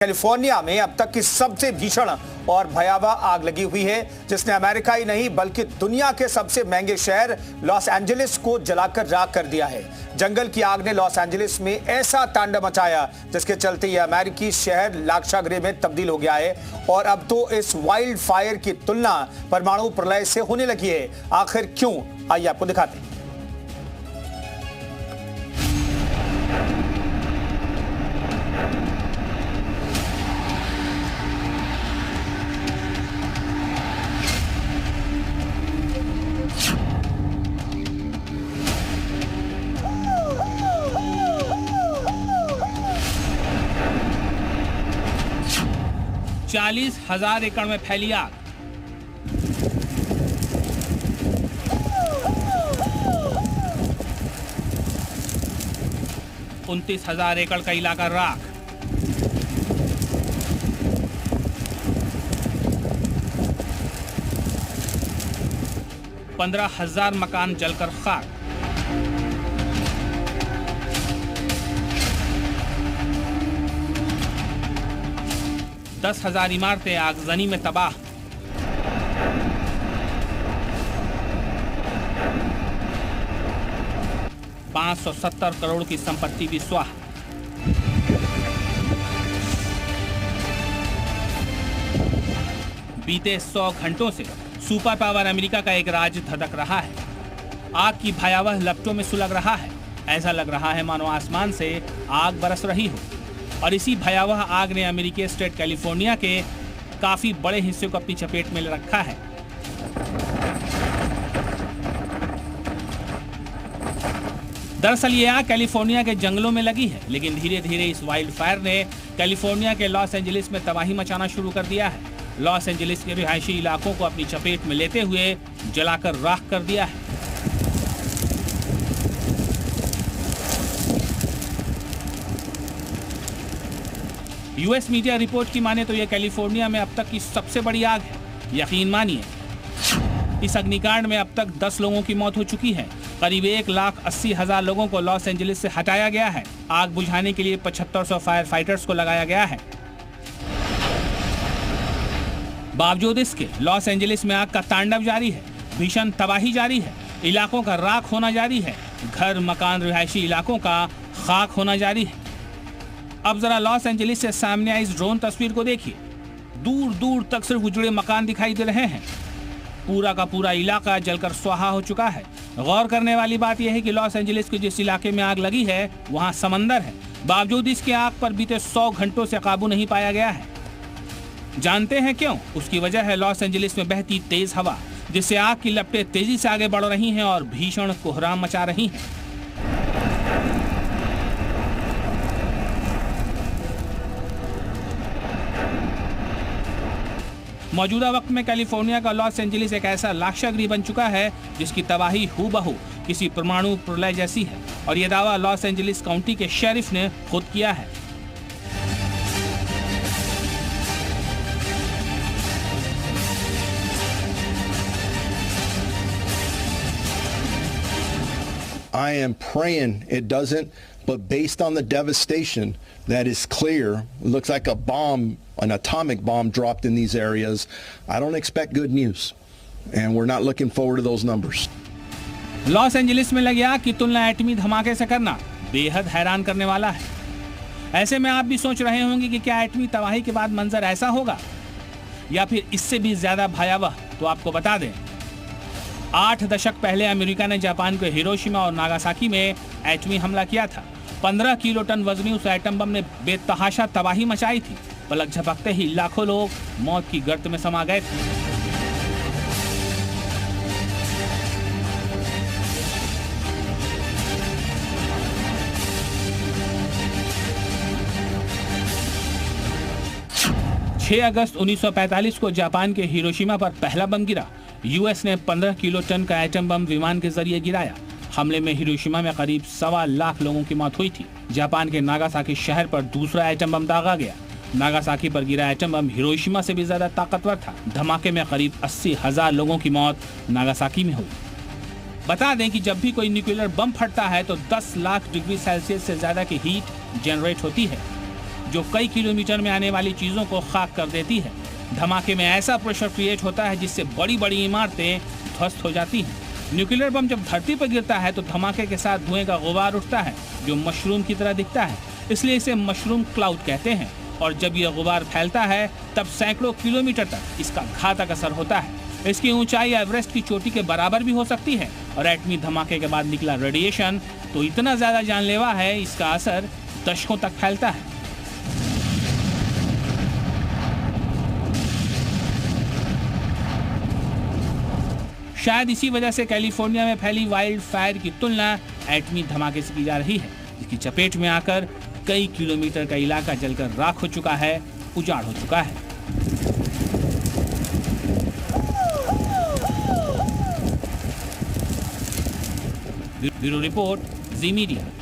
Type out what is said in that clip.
California में अब तक की सबसे भीषण और भयावह आग लगी हुई है, जिसने अमेरिका ही नहीं बल्कि दुनिया के सबसे महंगे शहर लॉस एंजलिस को जलाकर राख कर दिया है। जंगल की आग ने लॉस एंजलिस में ऐसा तांडव मचाया जिसके चलते यह अमेरिकी शहर लाक्षागृह में तब्दील हो गया है और अब तो इस वाइल्ड फायर की तुलना परमाणु प्रलय से होने लगी है। आखिर क्यों, आइए आपको दिखाते हैं। 40,000 एकड़ में फैली आग। उनतीस 30,000 एकड़ का इलाका राख। पंद्रह 15,000 मकान जलकर खाक। दस 10,000 इमारतें आगजनी में तबाह। $570 करोड़ की संपत्ति भी स्वाह। बीते 100 घंटों से सुपर पावर अमेरिका का एक राज्य धधक रहा है। आग की भयावह लपटों में सुलग रहा है। ऐसा लग रहा है मानो आसमान से आग बरस रही हो। और इसी भयावह आग ने अमेरिकी स्टेट कैलिफोर्निया के काफी बड़े हिस्से को अपनी चपेट में ले रखा है। दरअसल ये आग कैलिफोर्निया के जंगलों में लगी है, लेकिन धीरे धीरे इस वाइल्ड फायर ने कैलिफोर्निया के लॉस एंजलिस में तबाही मचाना शुरू कर दिया है। लॉस एंजलिस के रिहायशी इलाकों को अपनी चपेट में लेते हुए जलाकर राख कर दिया है। यूएस मीडिया रिपोर्ट की माने तो यह कैलिफोर्निया में अब तक की सबसे बड़ी आग है। यकीन मानिए, इस अग्निकांड में अब तक 10 लोगों की मौत हो चुकी है। करीब 1,80,000 लोगों को लॉस एंजलिस से हटाया गया है। आग बुझाने के लिए 7500 फायर फाइटर्स को लगाया गया है। बावजूद इसके लॉस एंजलिस में आग का तांडव जारी है। भीषण तबाही जारी है। इलाकों का राख होना जारी है। घर, मकान, रिहायशी इलाकों का खाक होना जारी है। अब जरा लॉस एंजलिस से सामने आई इस ड्रोन तस्वीर को देखिए। दूर दूर तक सिर्फ उजड़े मकान दिखाई दे रहे हैं। पूरा का पूरा इलाका जलकर स्वाहा हो चुका है। गौर करने वाली बात यह है कि लॉस एंजलिस के जिस इलाके में आग लगी है वहां समंदर है। बावजूद इसके आग पर बीते 100 घंटों से काबू नहीं पाया गया है। जानते हैं क्यों? उसकी वजह है लॉस एंजलिस में बहती तेज हवा, जिससे आग की लपटें तेजी से आगे बढ़ रही हैं और भीषण कोहराम मचा रही हैं। मौजूदा वक्त में कैलिफोर्निया का लॉस एंजलिस एक ऐसा लाक्षागृह बन चुका है जिसकी तबाही हूबहू किसी परमाणु प्रलय जैसी है, और यह दावा लॉस एंजलिस काउंटी के शेरिफ ने खुद किया है। I am praying it doesn't, but based on the devastation that is clear, it looks like a bomb, an atomic bomb dropped in these areas. I don't expect good news, and we're not looking forward to those numbers. Los Angeles में लगी आग की तुलना एटमी धमाके से करना बेहद हैरान करने वाला है। ऐसे में आप भी सोच रहे होंगे कि क्या एटमी तबाही के बाद मंजर ऐसा होगा या फिर इससे भी ज्यादा भयावह। तो आपको बता दें, 8 दशक पहले अमेरिका ने जापान के हिरोशिमा और नागासाकी में एटमी हमला किया था। 15 किलो टन वजनी उस एटम बम ने बेतहाशा तबाही मचाई थी। पलक झपकते ही लाखों लोग मौत की गर्त में समा गए थे। अगस्त 1945 को जापान के हिरोशिमा पर पहला बम गिरा। यूएस ने 15 किलो टन का एटम बम विमान के जरिए गिराया। हमले में हिरोशिमा में करीब 1.25 लाख लोगों की मौत हुई थी। जापान के नागासाकी शहर पर दूसरा एटम बम दागा गया। नागासाकी पर गिरा एटम बम हिरोशिमा से भी ज्यादा ताकतवर था। धमाके में करीब 80,000 लोगों की मौत नागासाकी में हुई। बता दें कि जब भी कोई न्यूक्लियर बम फटता है तो 10 लाख डिग्री सेल्सियस से ज्यादा की हीट जनरेट होती है। जो कई किलोमीटर में आने वाली चीजों को खाक कर देती है। धमाके में ऐसा प्रेशर क्रिएट होता है जिससे बड़ी बड़ी इमारतें ध्वस्त हो जाती हैं। न्यूक्लियर बम जब धरती पर गिरता है तो धमाके के साथ धुएं का गुबार उठता है जो मशरूम की तरह दिखता है, इसलिए इसे मशरूम क्लाउड कहते हैं। और जब यह गुबार फैलता है तब सैकड़ों किलोमीटर तक इसका घातक असर होता है। इसकी ऊंचाई एवरेस्ट की चोटी के बराबर भी हो सकती है और एटमी धमाके के बाद निकला रेडिएशन तो इतना ज्यादा जानलेवा है, इसका असर दशकों तक फैलता है। शायद इसी वजह से कैलिफोर्निया में फैली वाइल्ड फायर की तुलना एटमी धमाके से की जा रही है, जिसकी चपेट में आकर कई किलोमीटर का इलाका जलकर राख हो चुका है, उजाड़ हो चुका है। ब्यूरो रिपोर्ट, जी मीडिया।